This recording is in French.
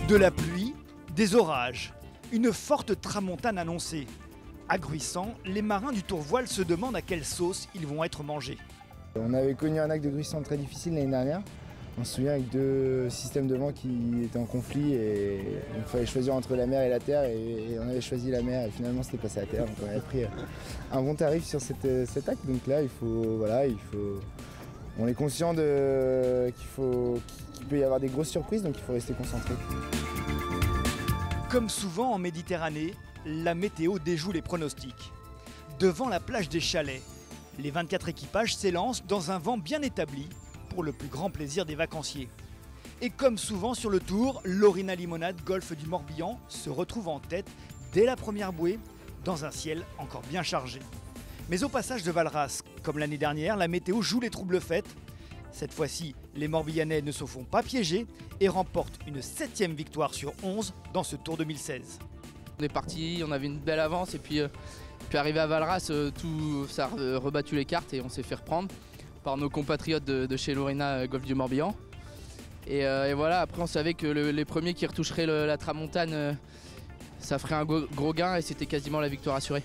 De la pluie, des orages, une forte tramontane annoncée. À Gruissant, les marins du Tourvoile se demandent à quelle sauce ils vont être mangés. On avait connu un acte de Gruissant très difficile l'année dernière. On se souvient avec deux systèmes de vent qui étaient en conflit et il fallait choisir entre la mer et la terre et on avait choisi la mer et finalement c'était passé à terre. Donc on avait pris un bon tarif sur cet acte. Donc là on est conscient qu'il peut y avoir des grosses surprises, donc il faut rester concentré. Comme souvent en Méditerranée, la météo déjoue les pronostics. Devant la plage des Chalets, les 24 équipages s'élancent dans un vent bien établi pour le plus grand plaisir des vacanciers. Et comme souvent sur le tour, l'Orina Limonade Golfe du Morbihan se retrouve en tête dès la première bouée, dans un ciel encore bien chargé. Mais au passage de Valras, comme l'année dernière, la météo joue les troubles fêtes. Cette fois-ci, les Morbihanais ne se font pas piéger et remportent une 7e victoire sur 11 dans ce Tour 2016. On est parti, on avait une belle avance et puis arrivé à Valras, tout ça a rebattu les cartes et on s'est fait reprendre par nos compatriotes de chez l'Orina Golfe du Morbihan. Et voilà, après on savait que les premiers qui retoucheraient la tramontane, ça ferait un gros gain et c'était quasiment la victoire assurée.